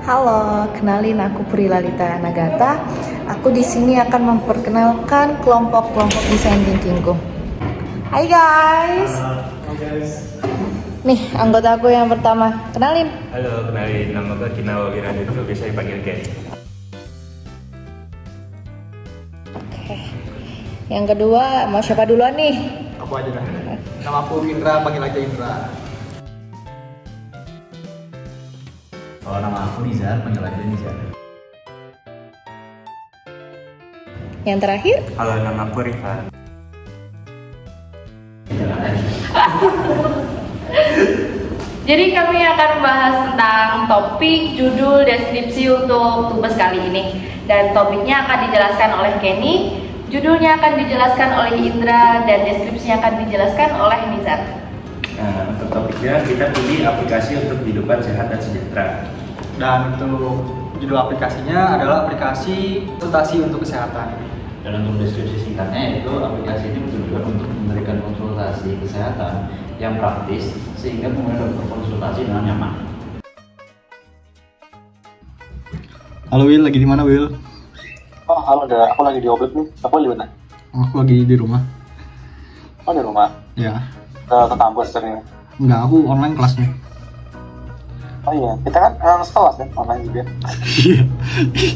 Halo, kenalin aku Prilalita Nagata. Aku di sini akan memperkenalkan kelompok-kelompok desain thinkingku. Hai guys. Halo guys. Nih, anggota aku yang pertama. Kenalin. Halo, kenalin nama gue Kinawa Wiradito, biasa dipanggil Ken. Oke. Yang kedua, mau siapa duluan nih? Aku aja dah. Nama aku Indra, panggil aja Indra. Kalau nama aku Nizar, panggil aja Nizar. Yang terakhir? Halo, nama aku Rifan. Jadi kami akan membahas tentang topik, judul, deskripsi untuk tugas kali ini. Dan topiknya akan dijelaskan oleh Kenny, judulnya akan dijelaskan oleh Indra, dan deskripsinya akan dijelaskan oleh Nizar. Nah, untuk topiknya kita pilih aplikasi untuk kehidupan sehat dan sejahtera. Dan untuk judul aplikasinya adalah aplikasi konsultasi untuk kesehatan. Dan untuk deskripsi singkatnya yaitu aplikasi ini bertujuan untuk memberikan konsultasi kesehatan yang praktis sehingga pengguna dapat berkonsultasi dengan nyaman. Halo Will, lagi di mana Will? Oh, halo, aku lagi di Oblik nih. Aku di mana? Aku lagi di rumah. Oh, di rumah. Ya, Ke kampus tadi. enggak, aku online kelasnya. Oh iya, kita kan sekelas kan, online juga. Iya,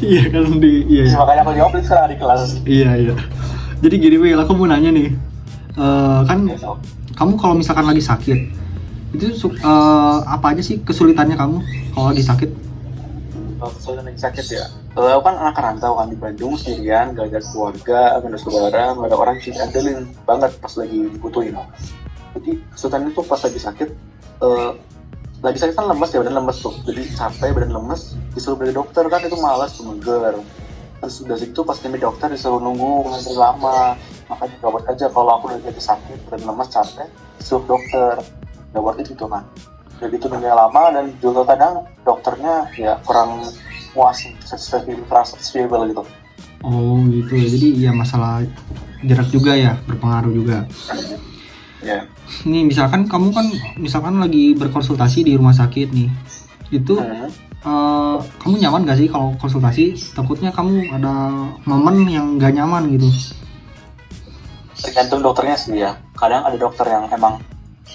iya kan iya. Makanya aku di Oblik sekarang di kelas. Iya. Jadi gini Will, aku mau nanya nih. Kan Ya, so. kamu kalau misalkan lagi sakit, itu apa aja sih kesulitannya kamu kalau lagi sakit? Kalau kesulitan lagi sakit ya. Aku kan anak rantau kan di Bandung sendirian, gak ada keluarga, gak ada saudara, gak ada orang yang andelin banget pas lagi dibutuhin. Jadi kesulitannya tuh pas lagi sakit kan lemes ya, badan lemes tuh. Jadi capek, badan lemes, disuruh dari dokter kan itu malas, mager. Terus udah situ pas demi dokter disuruh nunggu ngantri lama. Makanya gak buat aja kalau aku lagi sakit, badan lemes, capek, disuruh dokter. Gak buat itu kan. Udah gitu nunggunya lama dan juga kadang dokternya ya kurang puas, satisfiable gitu. Oh gitu ya, jadi ya masalah jarak juga ya, berpengaruh juga. Ya. Nih misalkan kamu kan lagi berkonsultasi di rumah sakit nih, itu kamu nyaman gak sih kalau konsultasi? Takutnya kamu ada momen yang gak nyaman gitu. Tergantung dokternya sih ya. Kadang ada dokter yang emang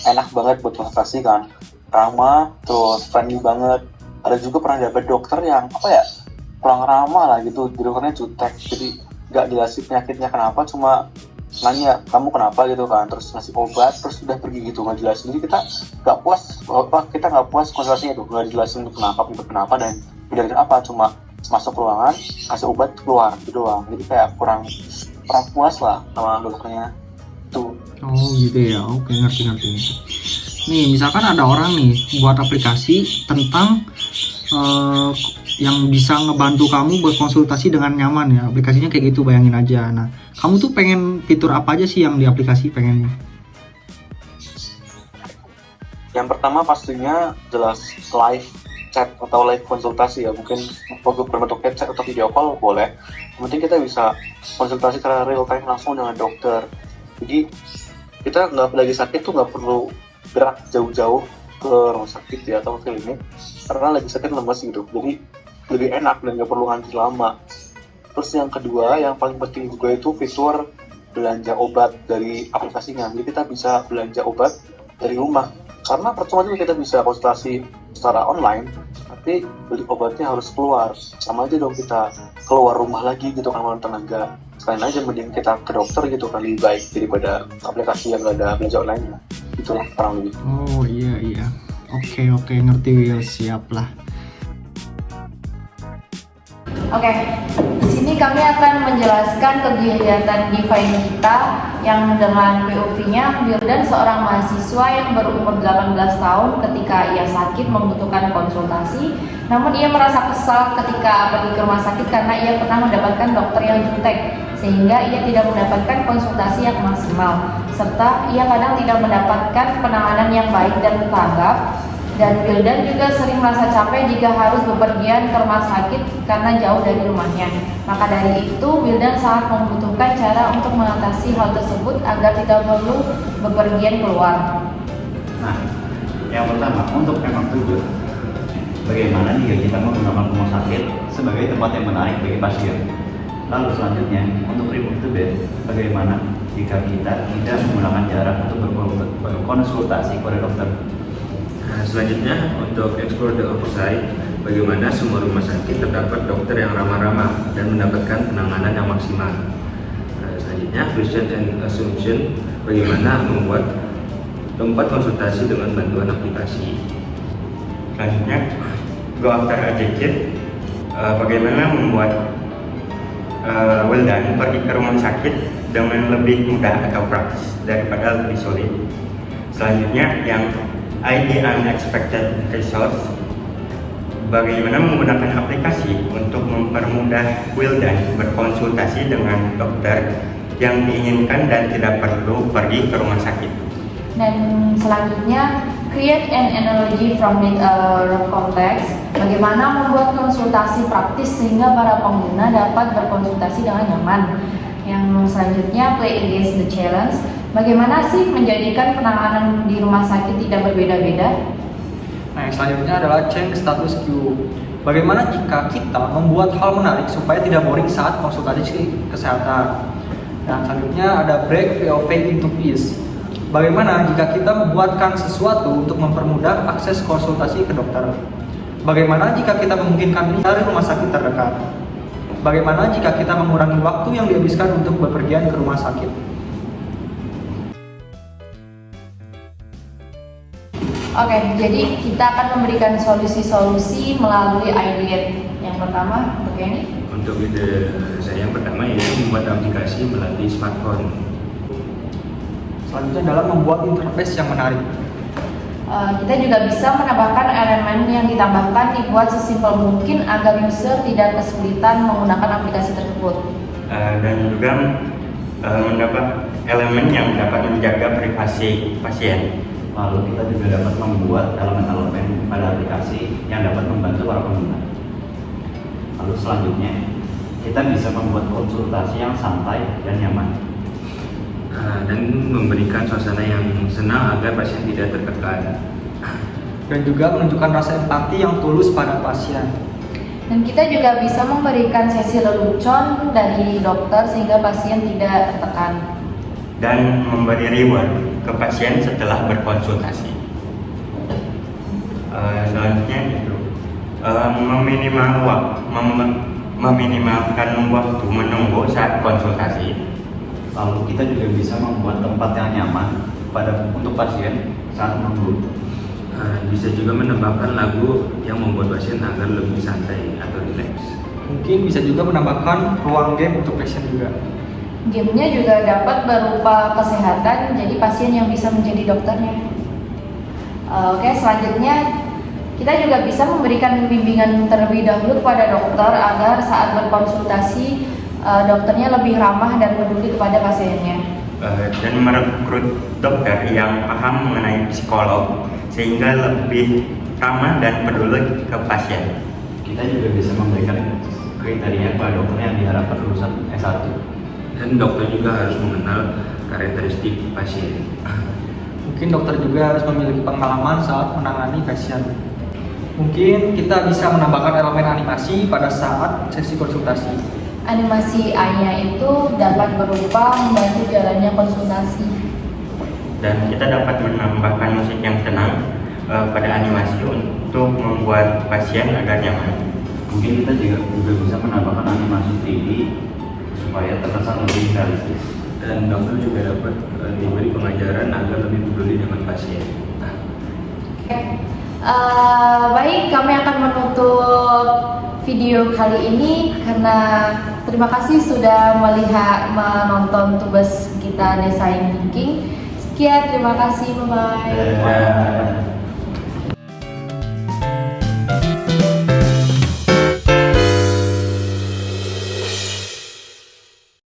enak banget buat konsultasi kan, ramah, terus friendly banget. Ada juga pernah dapat dokter yang kurang ramah lah gitu, dokternya jutek, jadi nggak jelasin penyakitnya kenapa, cuma nanya kamu kenapa gitu kan, terus ngasih obat, terus udah pergi gitu, nggak jelasin. Jadi kita nggak puas konsultasinya tuh, nggak jelasin kenapa dan tidak apa, cuma masuk ruangan, kasih obat, keluar gitu doang. Jadi kayak kurang puas lah sama dokternya tuh. Oh gitu ya, oke, ngerti. Nih misalkan ada orang nih buat aplikasi tentang yang bisa ngebantu kamu berkonsultasi dengan nyaman ya, aplikasinya kayak gitu, bayangin aja. Nah kamu tuh pengen fitur apa aja sih yang di aplikasi pengennya? Yang pertama pastinya jelas live chat atau live konsultasi ya, mungkin berbentuknya chat atau video call boleh. Yang penting kita bisa konsultasi secara real time langsung dengan dokter. Jadi kita nggak lagi sakit tuh nggak perlu gerak jauh-jauh ke rumah sakit ya atau klinik, karena lagi sakit lemas gitu. Jadi lebih enak dan nggak perlu ngantri lama. Terus yang kedua, yang paling penting juga itu fitur belanja obat dari aplikasinya. Jadi kita bisa belanja obat dari rumah. Karena percuma juga kita bisa konsultasi secara online, tapi beli obatnya harus keluar. Sama aja dong kita keluar rumah lagi gitu kan, mengeluarkan tenaga. Sekalian aja mending kita ke dokter gitu kan, lebih baik daripada aplikasi yang nggak ada belanja online-nya. Itulah kurang lebih. Oh iya. Oke, ngerti Will, siap lah. Oke, di sini kami akan menjelaskan kegiatan Divine kita yang dengan POV-nya Wildan seorang mahasiswa yang berumur 18 tahun ketika ia sakit membutuhkan konsultasi. Namun ia merasa kesal ketika pergi ke rumah sakit karena ia pernah mendapatkan dokter yang jutek, sehingga ia tidak mendapatkan konsultasi yang maksimal, serta ia kadang tidak mendapatkan penanganan yang baik dan tertanggap. Dan Wildan juga sering merasa capek jika harus bepergian ke rumah sakit karena jauh dari rumahnya. Maka dari itu, Wildan sangat membutuhkan cara untuk mengatasi hal tersebut agar tidak perlu bepergian keluar. Nah, yang pertama untuk memang tujuan Bagaimana jika kita menggunakan rumah sakit sebagai tempat yang menarik bagi pasien? Lalu selanjutnya, untuk remove the bed, bagaimana jika kita tidak menggunakan jarak untuk berkonsultasi kepada dokter? Nah, selanjutnya untuk explore the opposite, bagaimana semua rumah sakit terdapat dokter yang ramah-ramah dan mendapatkan penanganan yang maksimal. Selanjutnya question and assumption, bagaimana membuat tempat konsultasi dengan bantuan aplikasi. Selanjutnya go after objective, bagaimana membuat Wildan pergi ke rumah sakit dengan lebih mudah atau praktis daripada lebih sulit. Selanjutnya yang ID unexpected resource, bagaimana menggunakan aplikasi untuk mempermudah Wildan berkonsultasi dengan dokter yang diinginkan dan tidak perlu pergi ke rumah sakit. Dan selanjutnya, create an analogy from the context. Bagaimana membuat konsultasi praktis sehingga para pengguna dapat berkonsultasi dengan nyaman. Yang selanjutnya, play against the challenge. Bagaimana sih menjadikan penanganan di rumah sakit tidak berbeda-beda? Nah, yang selanjutnya adalah change status quo. Bagaimana jika kita membuat hal menarik supaya tidak boring saat konsultasi kesehatan? Dan selanjutnya ada break POV into peace. Bagaimana jika kita membuatkan sesuatu untuk mempermudah akses konsultasi ke dokter? Bagaimana jika kita memungkinkan dari rumah sakit terdekat? Bagaimana jika kita mengurangi waktu yang dihabiskan untuk bepergian ke rumah sakit? Oke, jadi kita akan memberikan solusi-solusi melalui idea. Yang pertama, untuk ini. Untuk ide saya yang pertama yaitu membuat aplikasi melalui smartphone. Selanjutnya adalah membuat interface yang menarik. Kita juga bisa menambahkan elemen yang ditambahkan dibuat sesimpel mungkin agar user tidak kesulitan menggunakan aplikasi tersebut. Dan juga mendapat elemen yang dapat menjaga privasi pasien. Lalu kita juga dapat membuat elemen-elemen pada aplikasi yang dapat membantu para pengguna. Lalu selanjutnya, kita bisa membuat konsultasi yang santai dan nyaman. Dan memberikan suasana yang senang agar pasien tidak tertekan. Dan juga menunjukkan rasa empati yang tulus pada pasien. Dan kita juga bisa memberikan sesi lelucon dari dokter sehingga pasien tidak tertekan. Dan memberi reward ke pasien setelah berkonsultasi. Selanjutnya itu meminimalkan waktu menunggu saat konsultasi. Lalu kita juga bisa membuat tempat yang nyaman untuk pasien saat menunggu. Bisa juga menambahkan lagu yang membuat pasien agar lebih santai atau rileks. Mungkin bisa juga menambahkan ruang game untuk pasien juga. Gamenya juga dapat berupa kesehatan, jadi pasien yang bisa menjadi dokternya. Oke, selanjutnya kita juga bisa memberikan bimbingan terlebih dahulu kepada dokter agar saat berkonsultasi dokternya lebih ramah dan peduli kepada pasiennya. Dan merekrut dokter yang paham mengenai psikolog sehingga lebih ramah dan peduli ke pasien. Kita juga bisa memberikan kriteria pada dokter yang diharapkan lulusan S1. Dan dokter juga harus mengenal karakteristik pasien. Mungkin dokter juga harus memiliki pengalaman saat menangani pasien. Mungkin kita bisa menambahkan elemen animasi pada saat sesi konsultasi. Animasi A-nya itu dapat berupa membantu jalannya konsultasi. Dan kita dapat menambahkan musik yang tenang pada animasi untuk membuat pasien agar nyaman. Mungkin kita juga bisa menambahkan animasi 3D supaya terkesan lebih realistis. Dan dokter juga dapat diberi pengajaran agar lebih peduli dengan pasien. Baik, kami akan menutup video kali ini karena terima kasih sudah menonton tugas kita Design Thinking. Sekian, terima kasih, bye-bye.